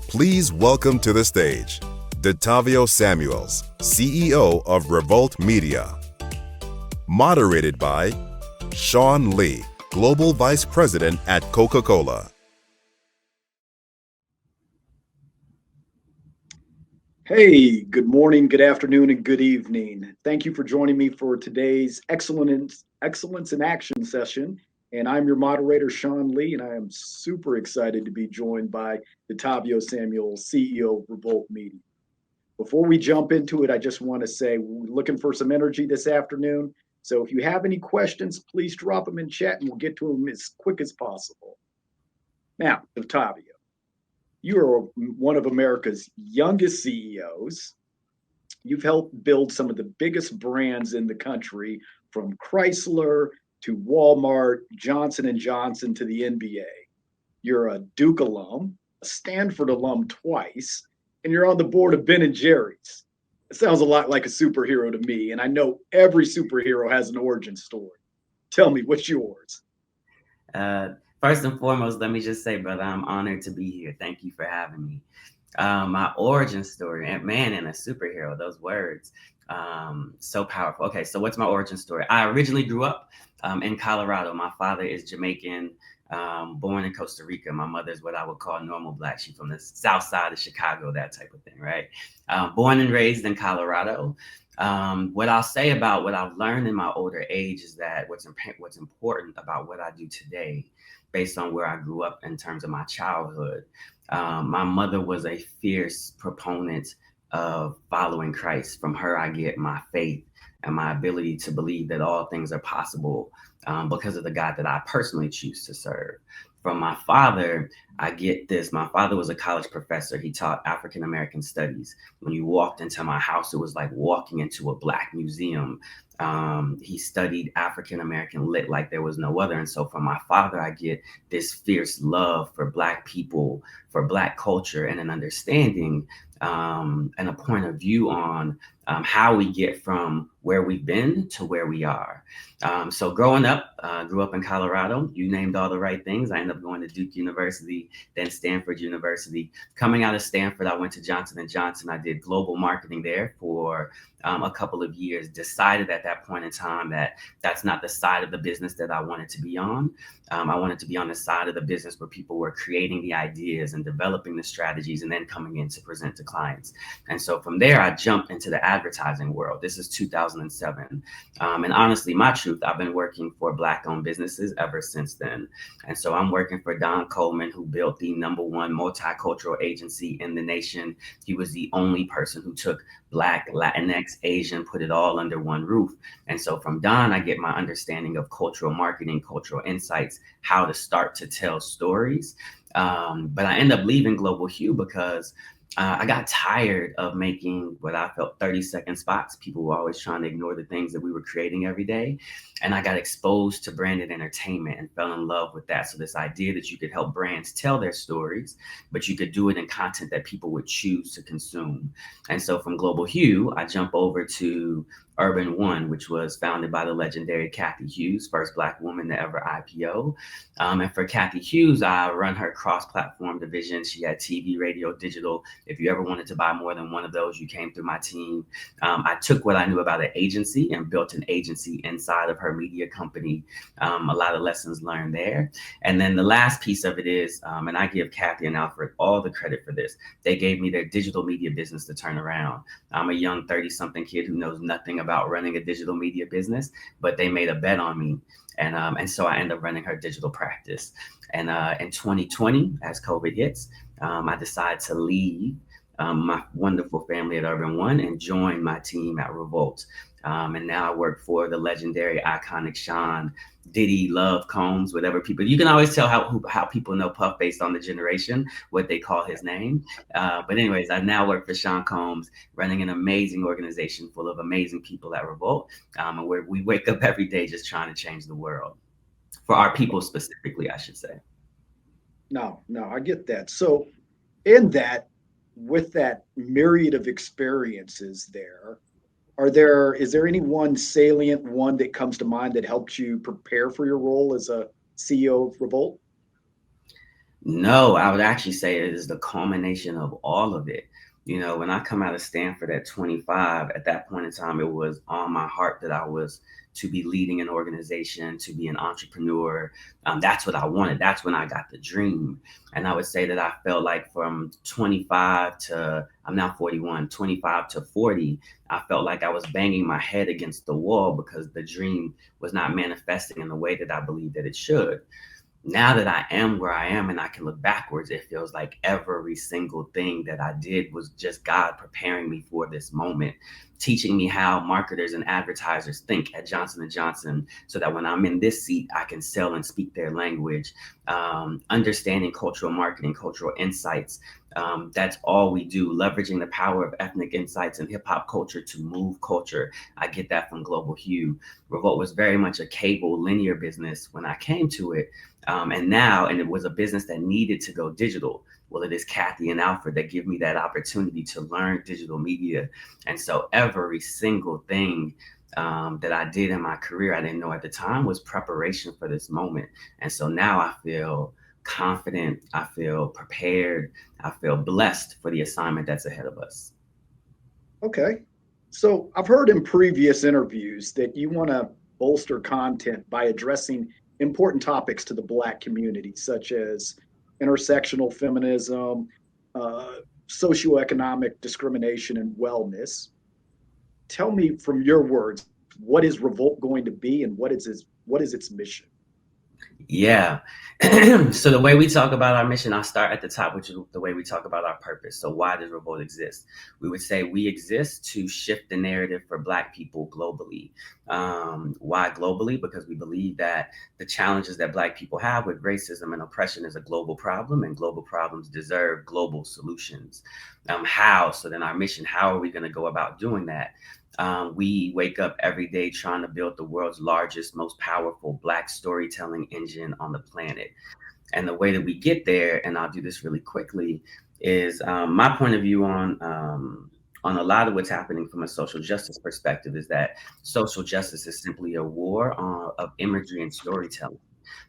Please welcome to the stage, Detavio Samuels, CEO of REVOLT Media. Moderated by Sean Lee, Global Vice President at Coca-Cola. Hey, good morning, good afternoon, and good evening. Thank you for joining me for today's Excellence in Action session. And I'm your moderator, Sean Lee, and I am super excited to be joined by Detavio Samuels, CEO of REVOLT Media. Before we jump into it, I just want to say we're looking for some energy this afternoon. So if you have any questions, please drop them in chat and we'll get to them as quick as possible. Now, Detavio, you are one of America's youngest CEOs. You've helped build some of the biggest brands in the country, from Chrysler to Walmart, Johnson & Johnson to the NBA. You're a Duke alum, a Stanford alum twice, and you're on the board of Ben & Jerry's. It sounds a lot like a superhero to me, and I know every superhero has an origin story. Tell me, what's yours? First and foremost, let me just say, brother, I'm honored to be here. Thank you for having me. My origin story, and man, and a superhero, those words, so powerful. Okay, so what's my origin story? I originally grew up in Colorado. My father is Jamaican, born in Costa Rica. My mother's what I would call normal Black. She's from the south side of Chicago, that type of thing, right? Born and raised in Colorado. What I'll say about what I've learned in my older age is that what's important about what I do today, based on where I grew up in terms of my childhood. My mother was a fierce proponent of following Christ. From her, I get my faith and my ability to believe that all things are possible because of the God that I personally choose to serve. From my father, I get this. My father was a college professor. He taught African American studies. When you walked into my house, it was like walking into a Black museum. He studied African American lit like there was no other. And so from my father, I get this fierce love for Black people, for Black culture, and an understanding and a point of view on how we get from where we've been to where we are. So growing up, grew up in Colorado. You named all the right things. I ended up going to Duke University, then Stanford University. Coming out of Stanford, I went to Johnson & Johnson. I did global marketing there for a couple of years. Decided at that point in time that that's not the side of the business that I wanted to be on. I wanted to be on the side of the business where people were creating the ideas and developing the strategies and then coming in to present to clients. And so from there, I jumped into the advertising world. This is 2007. And honestly, my truth, I've been working for Black-owned businesses ever since then. And so I'm working for Don Coleman, who built the #1 multicultural agency in the nation. He was the only person who took Black, Latinx, Asian, put it all under one roof. And so from Don, I get my understanding of cultural marketing, cultural insights, how to start to tell stories. But I end up leaving Global Hue because I got tired of making what I felt 30-second spots. People were always trying to ignore the things that we were creating every day. And I got exposed to branded entertainment and fell in love with that. So this idea that you could help brands tell their stories, but you could do it in content that people would choose to consume. And so from Global Hue, I jump over to Urban One, which was founded by the legendary Kathy Hughes, first Black woman to ever IPO. And for Kathy Hughes, I run her cross-platform division. She had TV, radio, digital. If you ever wanted to buy more than one of those, you came through my team. I took what I knew about an agency and built an agency inside of her media company. A lot of lessons learned there. And then the last piece of it is, and I give Kathy and Alfred all the credit for this, they gave me their digital media business to turn around. I'm a young 30-something kid who knows nothing about running a digital media business, but they made a bet on me. And so I ended up running her digital practice. And in 2020, as COVID hits, I decided to leave my wonderful family at Urban One and join my team at REVOLT. And now I work for the legendary, iconic Sean Diddy Love Combs, whatever people, you can always tell how people know Puff based on the generation, what they call his name. But anyways, I now work for Sean Combs, running an amazing organization full of amazing people at REVOLT. And where we wake up every day just trying to change the world for our people specifically, I should say. No, I get that. So in that, with that myriad of experiences there, is there any one salient one that comes to mind that helped you prepare for your role as a CEO of REVOLT? No, I would actually say it is the culmination of all of it. You know, when I come out of Stanford at 25, at that point in time, it was on my heart that I was to be leading an organization, to be an entrepreneur. That's what I wanted. That's when I got the dream. And I would say that I felt like from 25 to, I'm now 41, 25 to 40, I felt like I was banging my head against the wall because the dream was not manifesting in the way that I believed that it should. Now that I am where I am and I can look backwards, it feels like every single thing that I did was just God preparing me for this moment, teaching me how marketers and advertisers think at Johnson and Johnson, so that when I'm in this seat, I can sell and speak their language. Understanding cultural marketing, cultural insights. That's all we do, leveraging the power of ethnic insights and hip hop culture to move culture. I get that from Global Hue. Revolt was very much a cable linear business when I came to it. And it was a business that needed to go digital. Well, it is Kathy and Alfred that give me that opportunity to learn digital media. And so every single thing that I did in my career, I didn't know at the time, was preparation for this moment. And so now I feel confident, I feel prepared, I feel blessed for the assignment that's ahead of us. Okay. So I've heard in previous interviews that you want to bolster content by addressing important topics to the Black community, such as intersectional feminism, uh, socioeconomic discrimination, and wellness. Tell me from your words, what is Revolt going to be, and what is its mission? Yeah. So the way we talk about our mission, I'll start at the top, which is the way we talk about our purpose. So why does Revolt exist? We would say we exist to shift the narrative for Black people globally. Why globally? Because we believe that the challenges that Black people have with racism and oppression is a global problem, and global problems deserve global solutions. How? So then our mission, how are we going to go about doing that? We wake up every day trying to build the world's largest, most powerful Black storytelling engine on the planet. And the way that we get there, and I'll do this really quickly, is my point of view on a lot of what's happening from a social justice perspective is that social justice is simply a war of imagery and storytelling.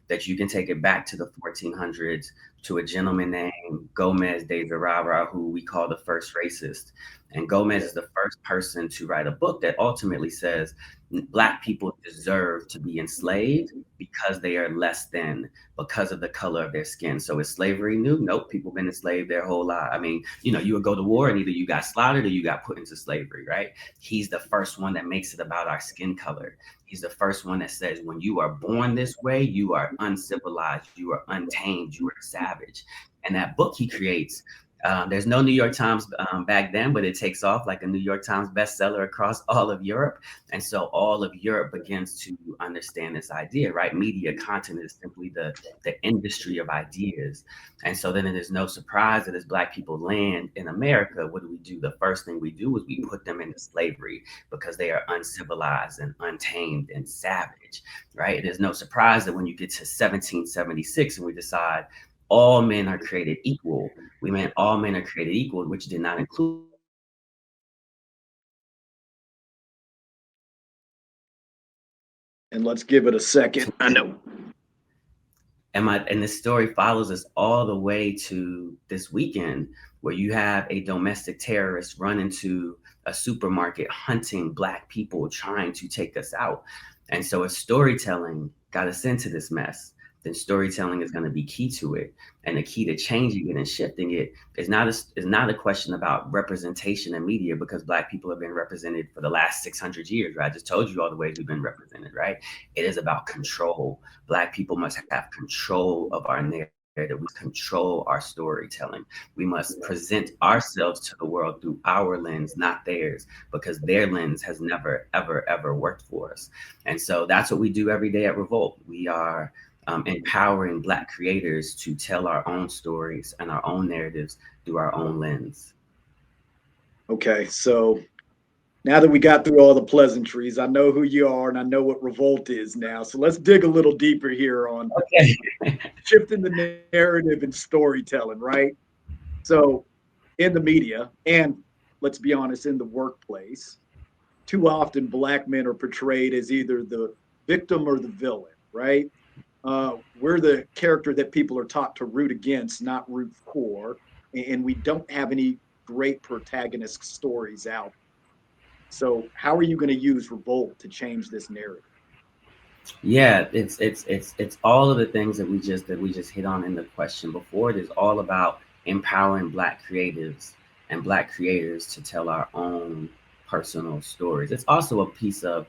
That you can take it back to the 1400s to a gentleman named Gomez de Zurara, who we call the first racist. And Gomez is the first person to write a book that ultimately says Black people deserve to be enslaved because they are less than, because of the color of their skin. So is slavery new? Nope. People been enslaved their whole life. I mean, you would go to war and either you got slaughtered or you got put into slavery, right? He's the first one that makes it about our skin color. He's the first one that says, when you are born this way, you are uncivilized, you are untamed, you are savage. And that book he creates, there's no New York Times back then, but it takes off like a New York Times bestseller across all of Europe. And so all of Europe begins to understand this idea, right? Media content is simply the industry of ideas. And so then it is no surprise that as Black people land in America, what do? The first thing we do is we put them into slavery because they are uncivilized and untamed and savage, right? It is no surprise that when you get to 1776 and we decide all men are created equal, we meant all men are created equal, which did not include. And let's give it a second. I know. And this story follows us all the way to this weekend, where you have a domestic terrorist run into a supermarket hunting Black people, trying to take us out. And so if storytelling got us into this mess, then storytelling is going to be key to it. And the key to changing it and shifting it is not a question about representation in media, because Black people have been represented for the last 600 years, right? I just told you all the ways we've been represented, right? It is about control. Black people must have control of our narrative. We control our storytelling. We must present ourselves to the world through our lens, not theirs, because their lens has never, ever, ever worked for us. And so that's what we do every day at Revolt. We are empowering Black creators to tell our own stories and our own narratives through our own lens. Okay, so now that we got through all the pleasantries, I know who you are and I know what Revolt is now. So let's dig a little deeper here on shifting the narrative and storytelling, right? So in the media, and let's be honest, in the workplace, too often Black men are portrayed as either the victim or the villain, right? we're the character that people are taught to root against, not root for, and we don't have any great protagonist stories out. So how are you going to use Revolt to change this narrative? Yeah, it's all of the things that we just hit on in the question before. It is all about empowering Black creatives and Black creators to tell our own personal stories. It's also a piece of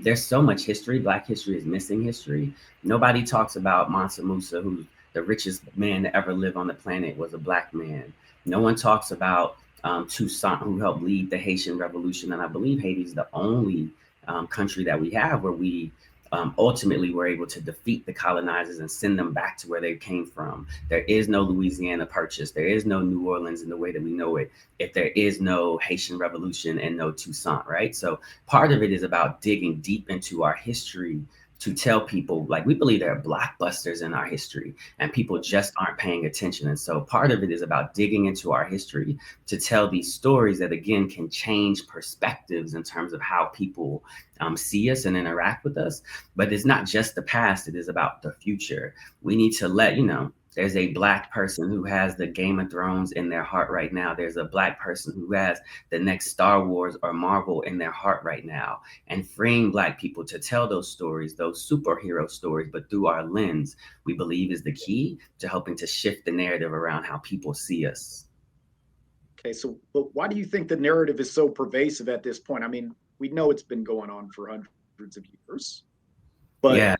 there's so much history. Black history is missing history. Nobody talks about Mansa Musa, who the richest man to ever live on the planet was a Black man. No one talks about Toussaint, who helped lead the Haitian Revolution, and I believe Haiti is the only country that we have where we ultimately were able to defeat the colonizers and send them back to where they came from. There is no Louisiana Purchase. There is no New Orleans in the way that we know it if there is no Haitian Revolution and no Toussaint, right? So part of it is about digging deep into our history to tell people, like, we believe there are blockbusters in our history and people just aren't paying attention. And so part of it is about digging into our history to tell these stories that, again, can change perspectives in terms of how people see us and interact with us. But it's not just the past, it is about the future. We need to let, there's a Black person who has the Game of Thrones in their heart right now. There's a Black person who has the next Star Wars or Marvel in their heart right now. And freeing Black people to tell those stories, those superhero stories, but through our lens, we believe is the key to helping to shift the narrative around how people see us. Okay, so but why do you think the narrative is so pervasive at this point? I mean, we know it's been going on for hundreds of years, but Yeah.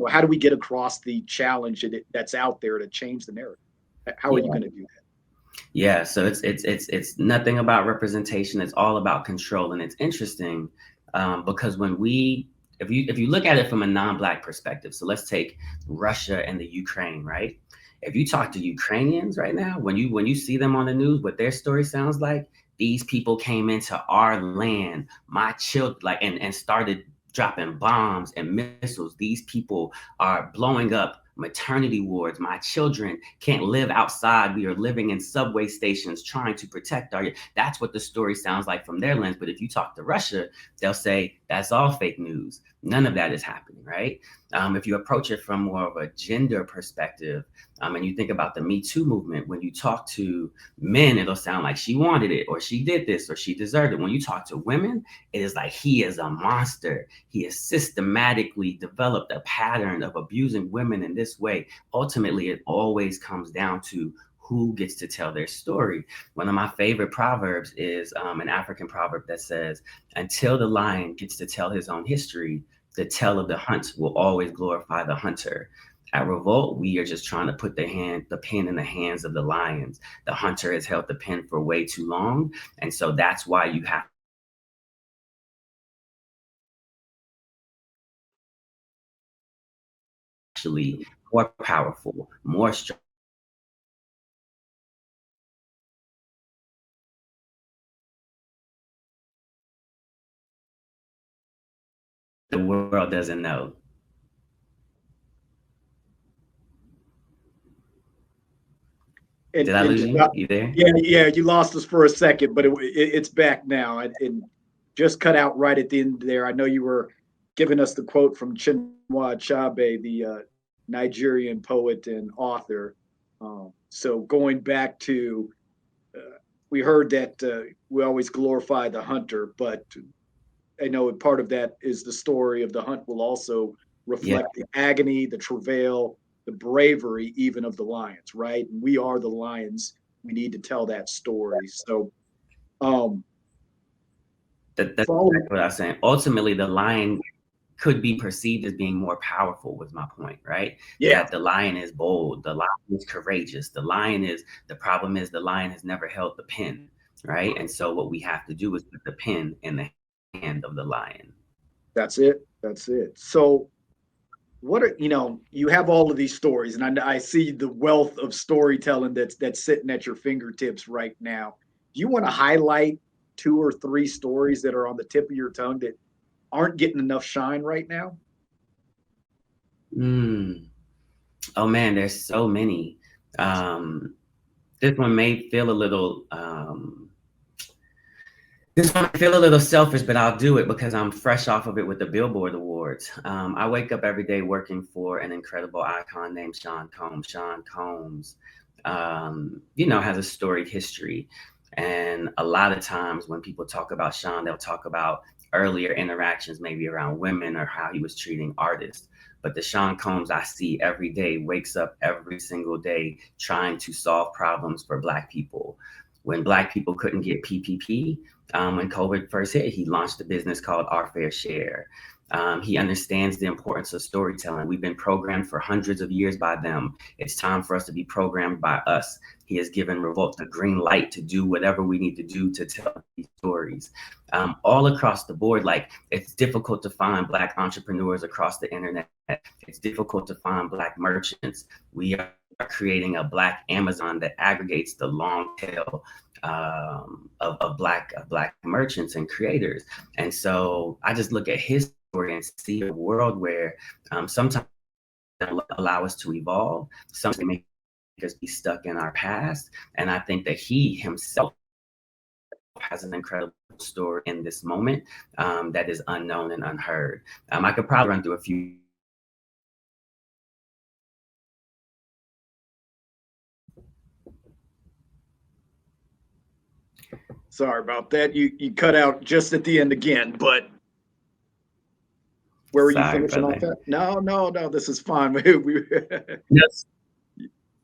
how do we get across the challenge that's out there to change the narrative? How are you Yeah. going to do that? Yeah, so it's nothing about representation. It's all about control, and it's interesting because if you look at it from a non-Black perspective, so let's take Russia and the Ukraine, right? If you talk to Ukrainians right now, when you see them on the news, what their story sounds like, these people came into our land, my children, like, and started dropping bombs and missiles. These people are blowing up maternity wards. My children can't live outside. We are living in subway stations trying to protect our. That's what the story sounds like from their lens. But if you talk to Russia, they'll say that's all fake news. None of that is happening, right? If you approach it from more of a gender perspective, and you think about the Me Too movement, when you talk to men, it'll sound like she wanted it, or she did this, or she deserved it. When you talk to women, it is like he is a monster. He has systematically developed a pattern of abusing women in this way. Ultimately, it always comes down to who gets to tell their story. One of my favorite proverbs is an African proverb that says, until the lion gets to tell his own history, the tale of the hunt will always glorify the hunter. At Revolt, we are just trying to put the pen in the hands of the lions. The hunter has held the pen for way too long. And so that's why you have actually more powerful, more strong. The world doesn't know. Did I And lose you? You there? yeah, yeah, you lost us for a second, but it's back now. And just cut out right at the end there. I know you were giving us the quote from Chinua Achebe, the Nigerian poet and author. So going back to, we heard that we always glorify the hunter, but I know part of that is the story of the hunt will also Yeah. reflect the agony, the travail, the bravery, even of the lions, right? And we are the lions. We need to tell that story. So, um, That's follow, exactly what I was saying. Ultimately, the lion could be perceived as being more powerful, was my point, right? yeah, That the lion is bold, the lion is courageous, the problem is the lion has never held the pen, right? And so what we have to do is put the pen in the hand of the lion. that's it. That's it. So, what are you have all of these stories, and I see the wealth of storytelling that's sitting at your fingertips right now. Do you want to highlight two or three stories that are on the tip of your tongue that aren't getting enough shine right now? Mm. Oh man, there's so many. Um, this one may feel a little This might feel a little selfish, but I'll do it because I'm fresh off of it with the Billboard Awards. I wake up every day working for an incredible icon named Sean Combs. Sean Combs, has a storied history. And a lot of times when people talk about Sean, they'll talk about earlier interactions, maybe around women or how he was treating artists. But the Sean Combs I see every day wakes up every single day trying to solve problems for Black people. When Black people couldn't get PPP, when COVID first hit, he launched a business called Our Fair Share. He understands the importance of storytelling. We've been programmed for hundreds of years by them. It's time for us to be programmed by us. He has given Revolt the green light to do whatever we need to do to tell these stories. All across the board, like it's difficult to find Black entrepreneurs across the internet. It's difficult to find Black merchants. We are creating a Black Amazon that aggregates the long tail of black merchants and creators. And so I just look at his story and see a world where sometimes allow us to evolve, sometimes make us be stuck in our past. And I think that he himself has an incredible story in this moment that is unknown and unheard. I could probably run through a few. Sorry about that. You cut out just at the end again, but where were you finishing off at? No. This is fine. Yes.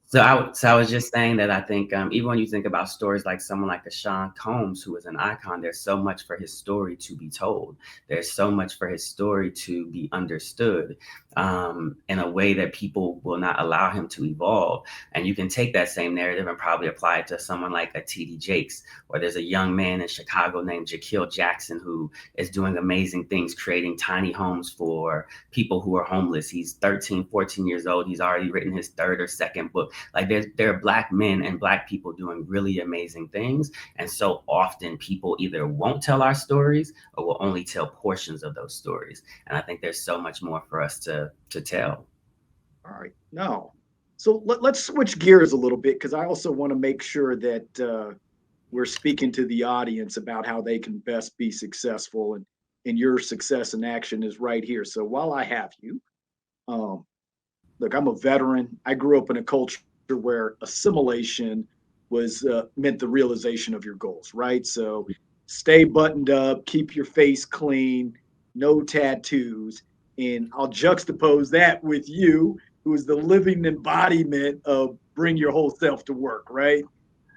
So I was just saying that I think even when you think about stories like someone like a Sean Combs, who is an icon, there's so much for his story to be told. There's so much for his story to be understood in a way that people will not allow him to evolve. And you can take that same narrative and probably apply it to someone like a TD Jakes, or there's a young man in Chicago named Jaquil Jackson who is doing amazing things, creating tiny homes for people who are homeless. He's 13, 14 years old. He's already written his third or second book. Like there are Black men and Black people doing really amazing things. And so often people either won't tell our stories or will only tell portions of those stories. And I think there's so much more for us to tell. All right. No. So let's switch gears a little bit because I also want to make sure that we're speaking to the audience about how they can best be successful. And your success in action is right here. So while I have you, look, I'm a veteran. I grew up in a culture where assimilation was meant the realization of your goals, right? So stay buttoned up, keep your face clean, no tattoos. And I'll juxtapose that with you, who is the living embodiment of bring your whole self to work, right?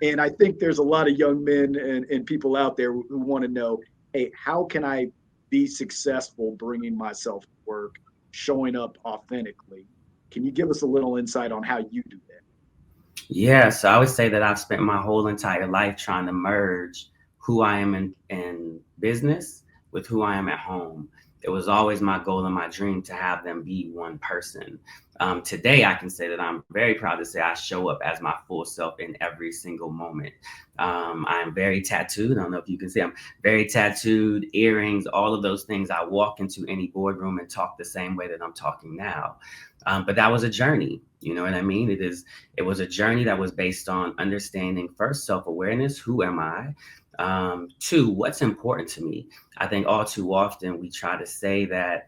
And I think there's a lot of young men and people out there who want to know, hey, how can I be successful bringing myself to work, showing up authentically? Can you give us a little insight on how you do that? Yeah, so I would say that I've spent my whole entire life trying to merge who I am in business with who I am at home. It was always my goal and my dream to have them be one person. Today, I can say that I'm very proud to say I show up as my full self in every single moment. I'm very tattooed. I don't know if you can see, I'm very tattooed, earrings, all of those things. I walk into any boardroom and talk the same way that I'm talking now. But that was a journey. You know what I mean? It was a journey that was based on understanding first self-awareness. Who am I? Two, what's important to me? I think all too often we try to say that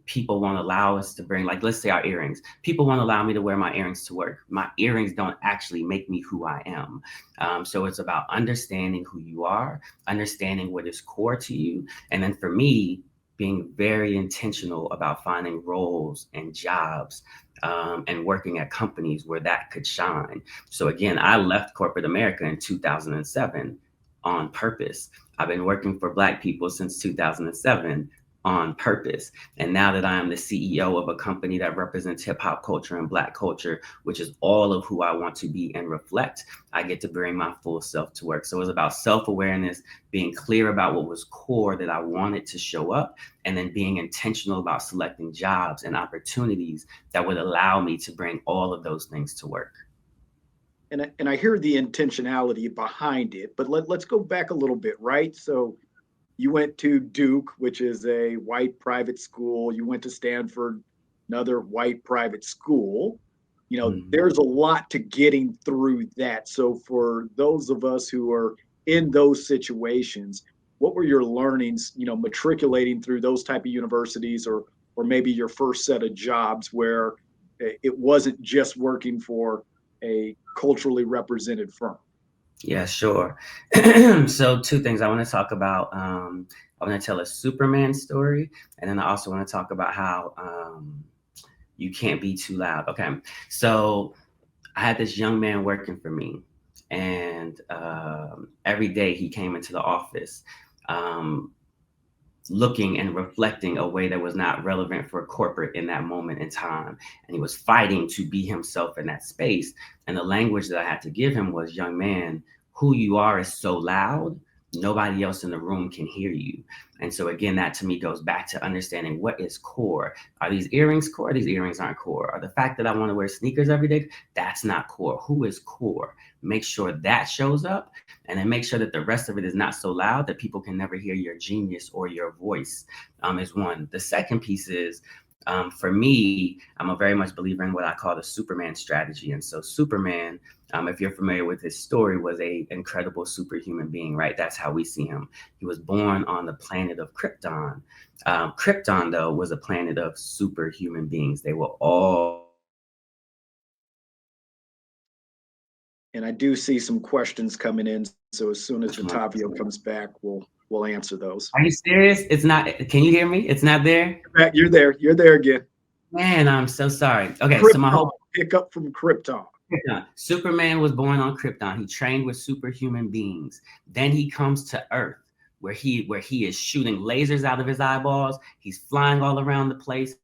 people won't allow us to bring, like, let's say our earrings. People won't allow me to wear my earrings to work. My earrings don't actually make me who I am. So it's about understanding who you are, understanding what is core to you. And then for me, being very intentional about finding roles and jobs and working at companies where that could shine. So again, I left corporate America in 2007 on purpose. I've been working for Black people since 2007 on purpose. And now that I am the CEO of a company that represents hip hop culture and Black culture, which is all of who I want to be and reflect, I get to bring my full self to work. So it's about self-awareness, being clear about what was core that I wanted to show up, and then being intentional about selecting jobs and opportunities that would allow me to bring all of those things to work. And I hear the intentionality behind it, but let's go back a little bit, right? So you went to Duke, which is a white private school. You went to Stanford, another white private school. Mm-hmm. There's a lot to getting through that. So for those of us who are in those situations, what were your learnings, matriculating through those type of universities, or maybe your first set of jobs where it wasn't just working for a culturally represented firm? Yeah, sure. So two things I want to talk about. I want to tell a Superman story, and then I also want to talk about how you can't be too loud. Okay, so I had this young man working for me, and every day he came into the office um, looking and reflecting a way that was not relevant for corporate in that moment in time. And he was fighting to be himself in that space. And the language that I had to give him was, young man, who you are is so loud, nobody else in the room can hear you. And so again, that to me goes back to understanding what is core. Are these earrings core? These earrings aren't core. Or the fact that I want to wear sneakers every day, that's not core. Who is core? Make sure that shows up, and then make sure that the rest of it is not so loud that people can never hear your genius or your voice, is one. The second piece is, for me, I'm a very much believer in what I call the Superman strategy. And so Superman, if you're familiar with his story, was a incredible superhuman being, right? That's how we see him. He was born on the planet of Krypton. Krypton, though, was a planet of superhuman beings. They were all. And I do see some questions coming in. So as soon as Which one? Detavio comes back, we'll answer those. Are you serious? It's not. Can you hear me? It's not there? You're there. You're there again. Man, I'm so sorry. Okay, Krypton, so my whole pick up from Krypton. Superman was born on Krypton. He trained with superhuman beings. Then he comes to Earth, where he is shooting lasers out of his eyeballs. He's flying all around the place.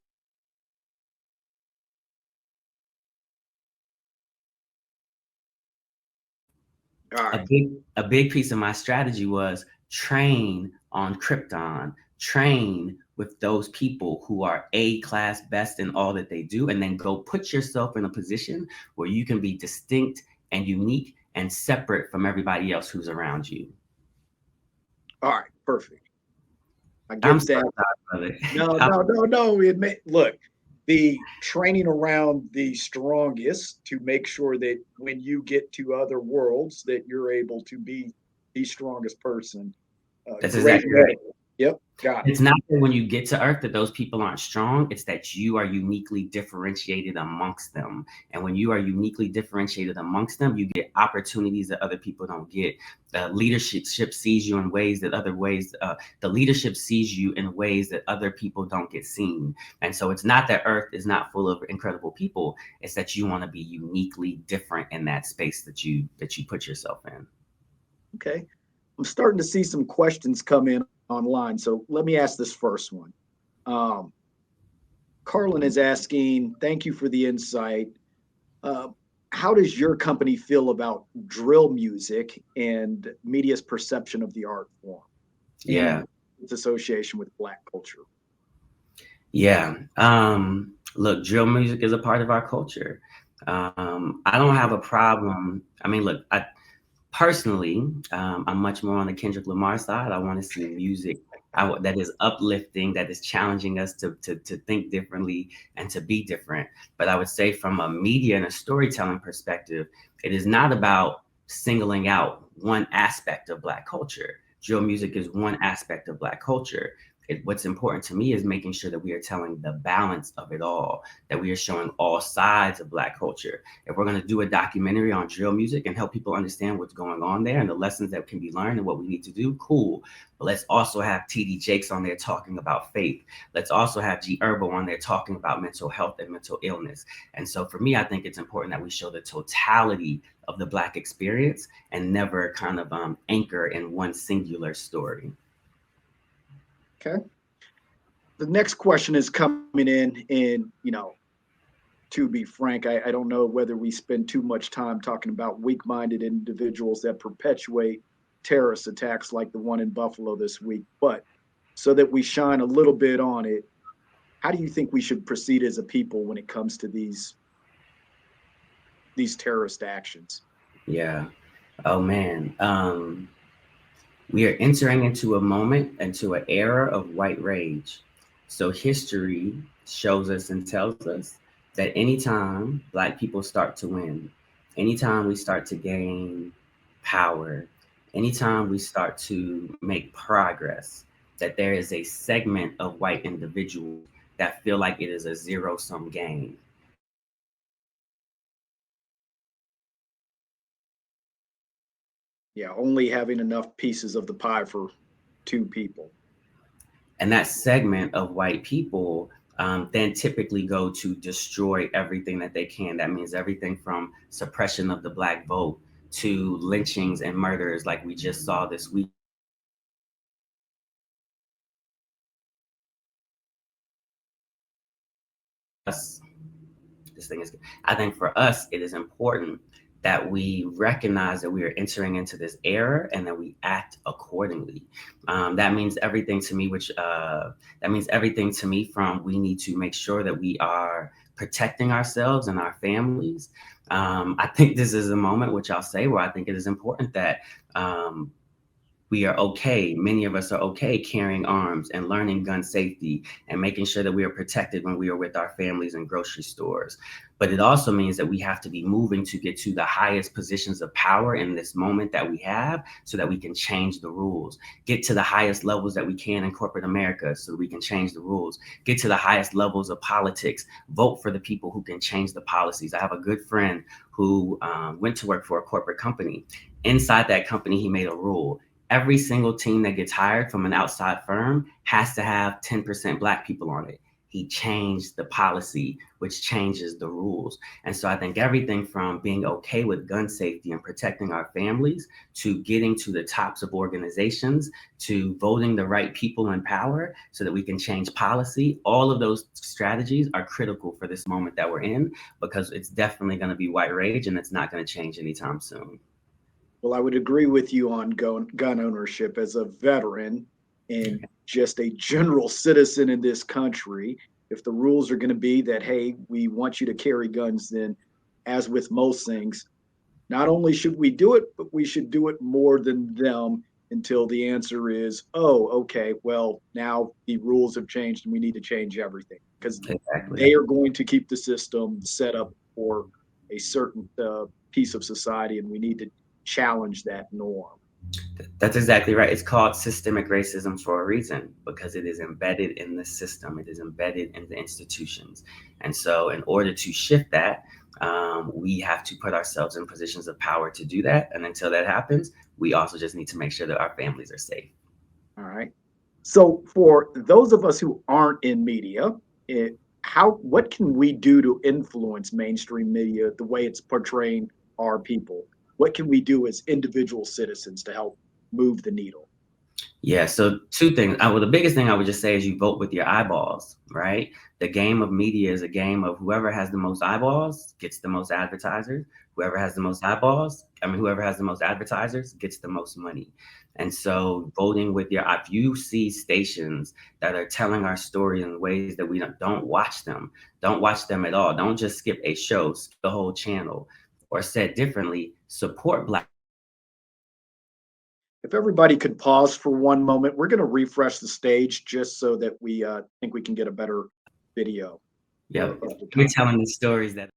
All right. A big piece of my strategy was train on Krypton, train with those people who are A-class best in all that they do, and then go put yourself in a position where you can be distinct and unique and separate from everybody else who's around you. All right, perfect. I get I'm that. sorry, No. Look, the training around the strongest to make sure that when you get to other worlds that you're able to be the strongest person. That's Great. exactly right. Yep, got it. It's not that when you get to Earth that those people aren't strong. It's that you are uniquely differentiated amongst them. And when you are uniquely differentiated amongst them, you get opportunities that other people don't get. Leadership sees you in ways that the leadership sees you in ways that other people don't get seen. And so it's not that Earth is not full of incredible people. It's that you want to be uniquely different in that space that you put yourself in. Okay. I'm starting to see some questions come in online. So let me ask this first one. Carlin is asking, thank you for the insight. How does your company feel about drill music and media's perception of the art form? Yeah. And its association with Black culture? Yeah. Look, drill music is a part of our culture. I don't have a problem. I mean, look, personally, I'm much more on the Kendrick Lamar side. I want to see music that is uplifting, that is challenging us to think differently and to be different. But I would say from a media and a storytelling perspective, it is not about singling out one aspect of Black culture. Drill music is one aspect of Black culture. What's important to me is making sure that we are telling the balance of it all, that we are showing all sides of Black culture. If we're going to do a documentary on drill music and help people understand what's going on there and the lessons that can be learned and what we need to do, cool. But let's also have TD Jakes on there talking about faith. Let's also have G Herbo on there talking about mental health and mental illness. And so for me, I think it's important that we show the totality of the Black experience and never kind of anchor in one singular story. Okay. The next question is coming in, and to be frank, I don't know whether we spend too much time talking about weak-minded individuals that perpetuate terrorist attacks like the one in Buffalo this week, but so that we shine a little bit on it, how do you think we should proceed as a people when it comes to these terrorist actions? Yeah. Oh man. We are entering into an era of white rage. So history shows us and tells us that anytime Black people start to win, anytime we start to gain power, Anytime we start to make progress, that there is a segment of white individuals that feel like it is a zero-sum game. Yeah, only having enough pieces of the pie for two people. And that segment of white people then typically go to destroy everything that they can. That means everything from suppression of the Black vote to lynchings and murders like we just saw this week. Us, this thing is, I think for us, it is important that we recognize that we are entering into this era and that we act accordingly. That means everything to me, that means everything to me from we need to make sure that we are protecting ourselves and our families. I think this is a moment, which I'll say, where I think it is important that we are okay. Many of us are okay carrying arms and learning gun safety and making sure that we are protected when we are with our families in grocery stores. But it also means that we have to be moving to get to the highest positions of power in this moment that we have so that we can change the rules. Get to the highest levels that we can in corporate America so that we can change the rules. Get to the highest levels of politics. Vote for the people who can change the policies. I have a good friend who went to work for a corporate company. Inside that company, he made a rule: every single team that gets hired from an outside firm has to have 10% Black people on it. He changed the policy, which changes the rules. And so I think everything from being okay with gun safety and protecting our families to getting to the tops of organizations to voting the right people in power so that we can change policy, all of those strategies are critical for this moment that we're in, because it's definitely going to be white rage and it's not going to change anytime soon. Well, I would agree with you on gun ownership as a veteran and just a general citizen in this country. If the rules are going to be that, hey, we want you to carry guns, then as with most things, not only should we do it, but we should do it more than them until the answer is, oh, okay, well, now the rules have changed and we need to change everything because Exactly. they are going to keep the system set up for a certain piece of society and we need to challenge that norm. That's exactly right. It's called systemic racism for a reason, because it is embedded in the system. It is embedded in the institutions. And so in order to shift that, we have to put ourselves in positions of power to do that. And until that happens, we also just need to make sure that our families are safe. All right. So for those of us who aren't in media, what can we do to influence mainstream media the way it's portraying our people? What can we do as individual citizens to help move the needle? Yeah, so two things. Well, the biggest thing I would just say is you vote with your eyeballs, right? The game of media is a game of whoever has the most eyeballs gets the most advertisers. Whoever has the most advertisers gets the most money. And so voting with your, if you see stations that are telling our story in ways that we don't watch them, don't watch them at all. Don't just skip a show, skip the whole channel. Or said differently, support Black. If everybody could pause for one moment, we're going to refresh the stage just so that we think we can get a better video Yep. of the We're topic. telling the stories that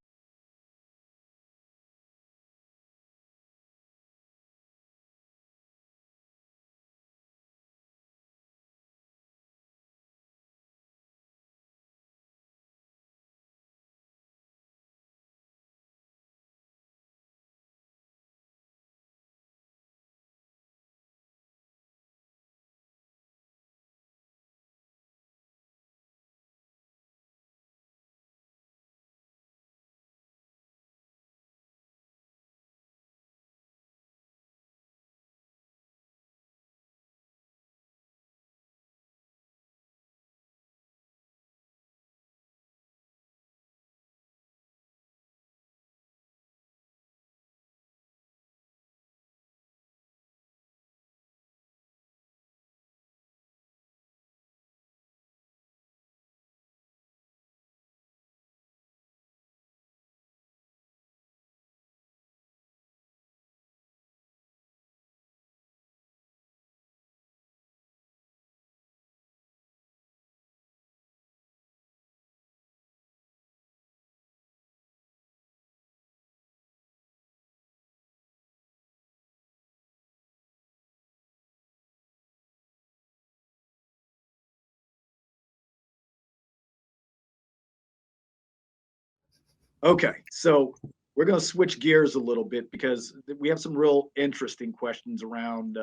Okay, so we're going to switch gears a little bit because we have some real interesting questions around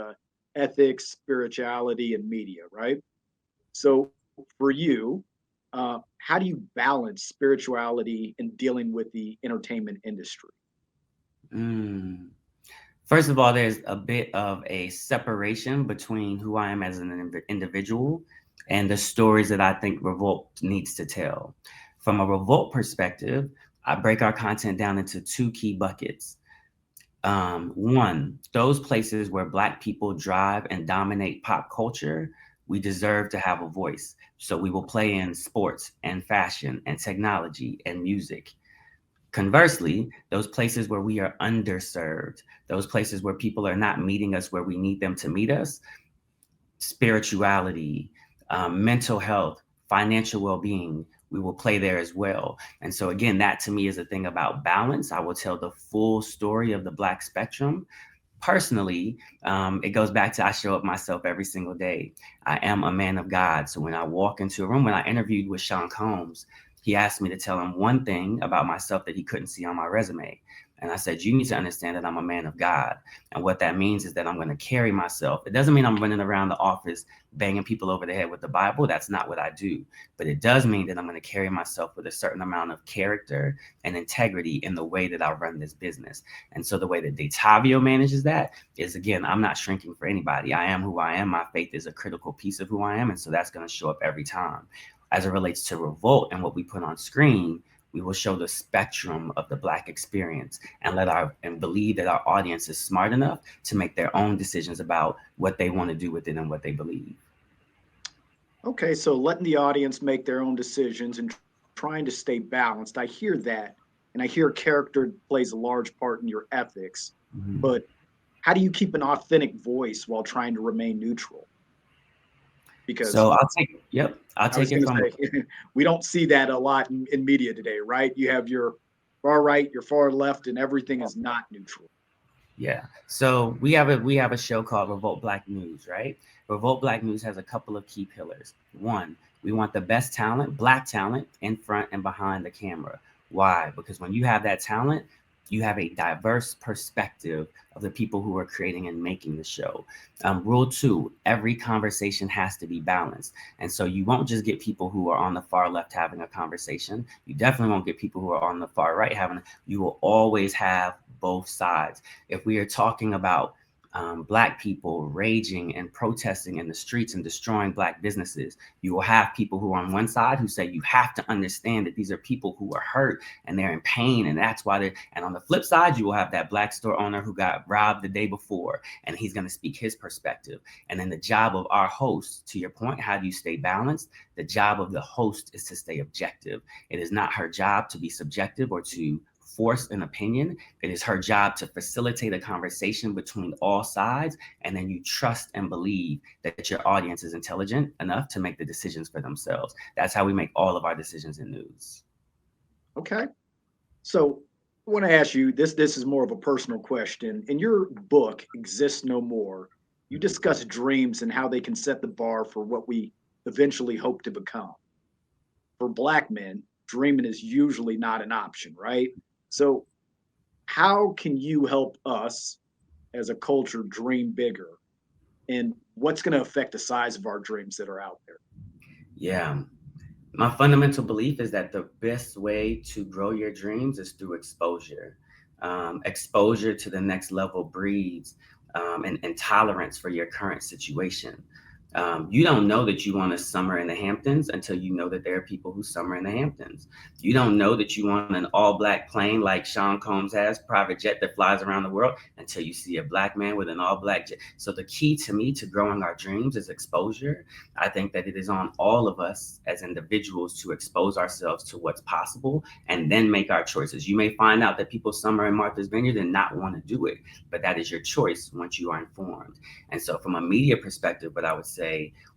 ethics, spirituality, and media, right? So for you, how do you balance spirituality in dealing with the entertainment industry? Mm. First of all, there's a bit of a separation between who I am as an individual and the stories that I think Revolt needs to tell. From a Revolt perspective, I break our content down into two key buckets. One, those places where Black people drive and dominate pop culture, we deserve to have a voice. So we will play in sports and fashion and technology and music. Conversely, those places where we are underserved, those places where people are not meeting us where we need them to meet us, spirituality, mental health, financial well being, we will play there as well. And so, again, that to me is a thing about balance. I will tell the full story of the Black spectrum. Personally, it goes back to I show up myself every single day. I am a man of God. So when I walk into a room, when I interviewed with Sean Combs, he asked me to tell him one thing about myself that he couldn't see on my resume. And I said, you need to understand that I'm a man of God. And what that means is that I'm going to carry myself. It doesn't mean I'm running around the office banging people over the head with the Bible. That's not what I do. But it does mean that I'm going to carry myself with a certain amount of character and integrity in the way that I run this business. And so the way that Detavio manages that is, again, I'm not shrinking for anybody. I am who I am. My faith is a critical piece of who I am. And so that's going to show up every time. As it relates to Revolt and what we put on screen, we will show the spectrum of the Black experience and believe that our audience is smart enough to make their own decisions about what they want to do with it and what they believe. Okay, so letting the audience make their own decisions and trying to stay balanced. I hear that, and I hear character plays a large part in your ethics, Mhm. but how do you keep an authentic voice while trying to remain neutral? Because So I'll I was take it going to from say, we don't see that a lot in media today, right? You have your far right, your far left, and everything is not neutral. Yeah. So we have a show called Revolt Black News, right? Revolt Black News has a couple of key pillars. One, we want the best talent, Black talent, in front and behind the camera. Why? Because when you have that talent, you have a diverse perspective of the people who are creating and making the show. Rule two, every conversation has to be balanced. And so you won't just get people who are on the far left having a conversation. You definitely won't get people who are on the far right you will always have both sides. If we are talking about Black people raging and protesting in the streets and destroying Black businesses, you will have people who are on one side who say you have to understand that these are people who are hurt and they're in pain, and that's why they're. And on the flip side, you will have that Black store owner who got robbed the day before, and he's going to speak his perspective. And then the job of our host, to your point, how do you stay balanced? The job of the host is to stay objective. It is not her job to be subjective or to force an opinion. It is her job to facilitate a conversation between all sides, and then you trust and believe that your audience is intelligent enough to make the decisions for themselves. That's how we make all of our decisions in news. Okay. So I want to ask you this. This is more of a personal question. In your book, Exists No More, you discuss dreams and how they can set the bar for what we eventually hope to become. For Black men, dreaming is usually not an option, right? So, how can you help us as a culture dream bigger? And what's going to affect the size of our dreams that are out there? Yeah. My fundamental belief is that the best way to grow your dreams is through exposure. Exposure to the next level breeds and tolerance for your current situation. You don't know that you want to summer in the Hamptons until you know that there are people who summer in the Hamptons. You don't know that you want an all Black plane like Sean Combs has, private jet that flies around the world, until you see a Black man with an all Black jet. So the key to me to growing our dreams is exposure. I think that it is on all of us as individuals to expose ourselves to what's possible and then make our choices. You may find out that people summer in Martha's Vineyard and not want to do it, but that is your choice once you are informed. And so from a media perspective, what I would say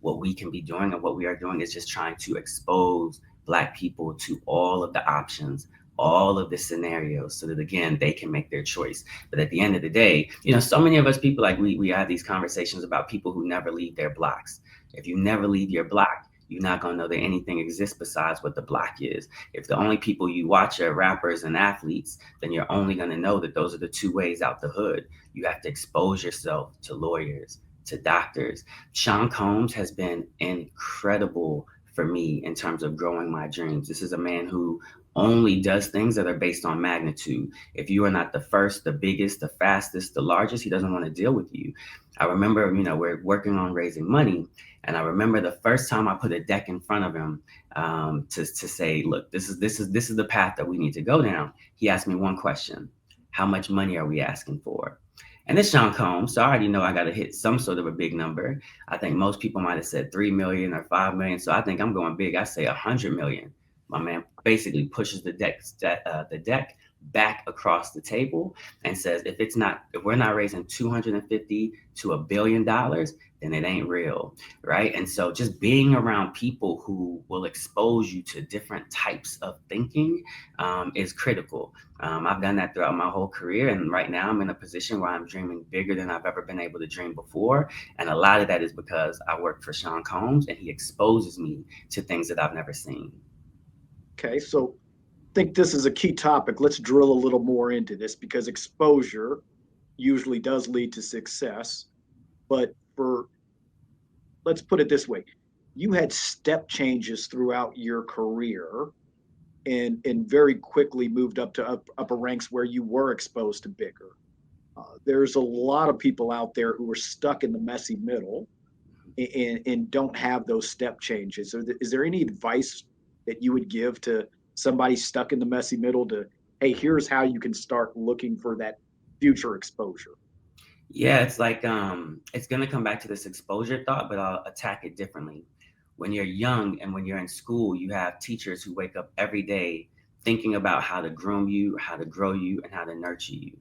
what we can be doing and what we are doing is just trying to expose Black people to all of the options, all of the scenarios, so that again they can make their choice. But at the end of the day, so many of us people, like we have these conversations about people who never leave their blocks. If you never leave your block, you're not going to know that anything exists besides what the block is. If the only people you watch are rappers and athletes, then you're only going to know that those are the two ways out the hood. You have to expose yourself to lawyers, to doctors. Sean Combs has been incredible for me in terms of growing my dreams. This is a man who only does things that are based on magnitude. If you are not the first, the biggest, the fastest, the largest, he doesn't want to deal with you. I remember, we're working on raising money, and I remember the first time I put a deck in front of him to say, look, this is the path that we need to go down. He asked me one question: how much money are we asking for? And it's Sean Combs, so I already know I got to hit some sort of a big number. I think most people might have said 3 million or 5 million, so I think I'm going big. I say 100 million. My man basically pushes the deck back across the table and says, if we're not raising 250 to $1 billion, then it ain't real, right? And so just being around people who will expose you to different types of thinking is critical. I've done that throughout my whole career, and right now I'm in a position where I'm dreaming bigger than I've ever been able to dream before. And a lot of that is because I work for Sean Combs, and he exposes me to things that I've never seen. Okay, so I think this is a key topic. Let's drill a little more into this, because exposure usually does lead to success. But let's put it this way, you had step changes throughout your career and very quickly moved up to upper ranks where you were exposed to bigger. There's a lot of people out there who are stuck in the messy middle and don't have those step changes. So is there any advice that you would give to somebody stuck in the messy middle to, hey, here's how you can start looking for that future exposure? Yeah, it's like it's gonna come back to this exposure thought, but I'll attack it differently. When you're young and when you're in school, you have teachers who wake up every day thinking about how to groom you, how to grow you, and how to nurture you.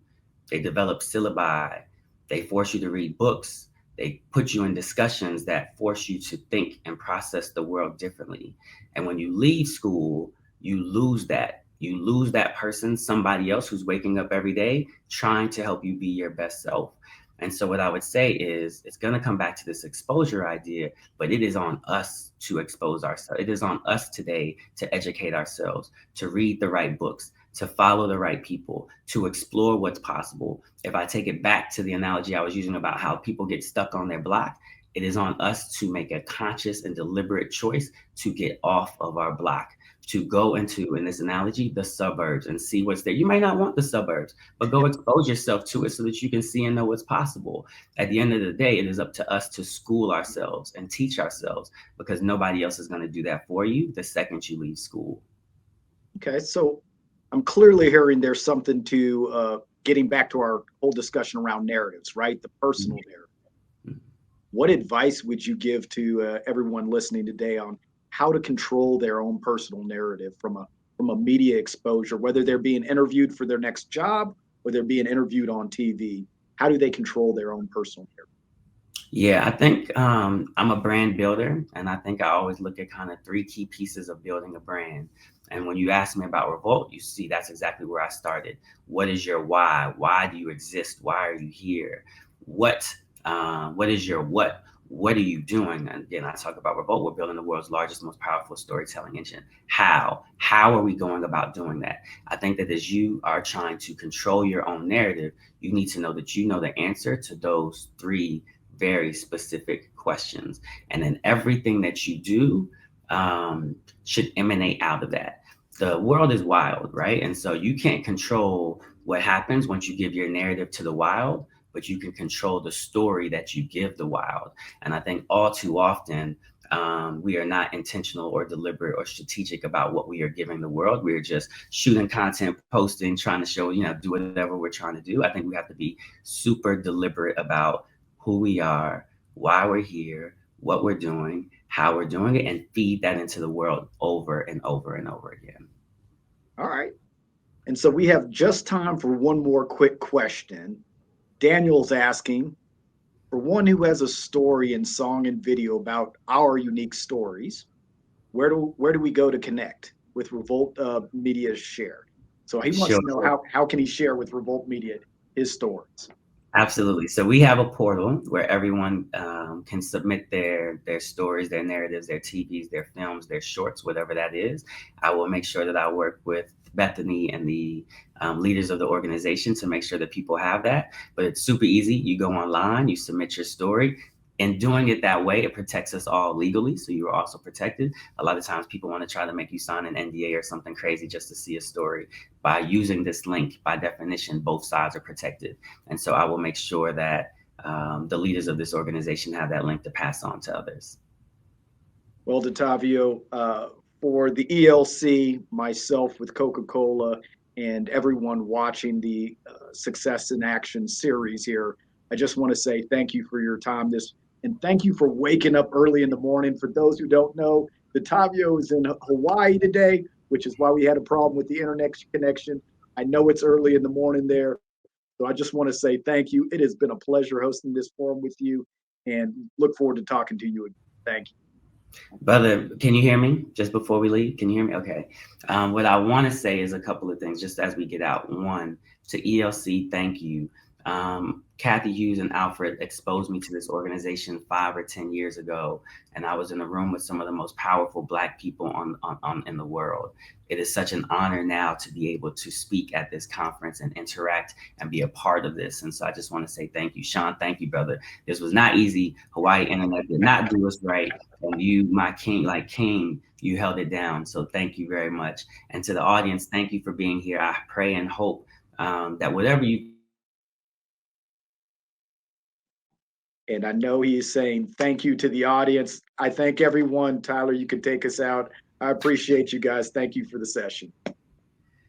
They develop syllabi. They force you to read books. They put you in discussions that force you to think and process the world differently. And when you leave school, you lose that. You lose that person, somebody else who's waking up every day trying to help you be your best self. And so what I would say is it's going to come back to this exposure idea, but it is on us to expose ourselves. It is on us today to educate ourselves, to read the right books, to follow the right people, to explore what's possible. If I take it back to the analogy I was using about how people get stuck on their block, it is on us to make a conscious and deliberate choice to get off of our block, to go into, in this analogy, the suburbs and see what's there. You might not want the suburbs, but go expose yourself to it so that you can see and know what's possible. At the end of the day, it is up to us to school ourselves and teach ourselves, because nobody else is going to do that for you the second you leave school. Okay, so I'm clearly hearing there's something to getting back to our whole discussion around narratives, right? The personal narrative. What advice would you give to everyone listening today on how to control their own personal narrative from a media exposure, whether they're being interviewed for their next job or they're being interviewed on TV? How do they control their own personal narrative? Yeah, I think I'm a brand builder, and I think I always look at kind of 3 key pieces of building a brand. And when you ask me about Revolt, you see that's exactly where I started. What is your why? Why do you exist? Why are you here? What is your what? What are you doing? And again, I talk about Revolt. We're building the world's largest, most powerful storytelling engine. How? How are we going about doing that? I think that as you are trying to control your own narrative, you need to know that you know the answer to those 3 very specific questions. And then everything that you do should emanate out of that. The world is wild, right? And so you can't control what happens once you give your narrative to the wild, but you can control the story that you give the wild. And I think all too often, we are not intentional or deliberate or strategic about what we are giving the world. We're just shooting content, posting, trying to show, do whatever we're trying to do. I think we have to be super deliberate about who we are, why we're here, what we're doing, how we're doing it, and feed that into the world over and over and over again. All right. And so we have just time for one more quick question. Daniel's asking, for one who has a story in song and video about our unique stories, where do we go to connect with Revolt Media Share? So he wants to know how can he share with Revolt Media his stories? Absolutely. So we have a portal where everyone can submit their stories, their narratives, their TVs, their films, their shorts, whatever that is. I will make sure that I work with Bethany and the leaders of the organization to make sure that people have that. But it's super easy. You go online, you submit your story. And doing it that way, it protects us all legally. So you are also protected. A lot of times people want to try to make you sign an NDA or something crazy just to see a story. By using this link, by definition, both sides are protected. And so I will make sure that the leaders of this organization have that link to pass on to others. Well, Detavio, for the ELC, myself with Coca-Cola, and everyone watching the Success in Action series here, I just want to say thank you for your time and thank you for waking up early in the morning. For those who don't know, Detavio is in Hawaii today, which is why we had a problem with the internet connection. I know it's early in the morning there. So I just want to say thank you. It has been a pleasure hosting this forum with you and look forward to talking to you again. Thank you. Brother, can you hear me just before we leave? Can you hear me? Okay. What I want to say is a couple of things just as we get out. One, to ELC, thank you. Kathy Hughes and Alfred exposed me to this organization 5 or 10 years ago, and I was in a room with some of the most powerful Black people in the world. It is such an honor now to be able to speak at this conference and interact and be a part of this. And so I just want to say thank you. Sean, thank you, brother. This was not easy. Hawaii Internet did not do us right. And you, my king, like king, you held it down. So thank you very much. And to the audience, thank you for being here. I pray and hope that whatever you. And I know he's saying thank you to the audience. I thank everyone. Tyler, you can take us out. I appreciate you guys. Thank you for the session.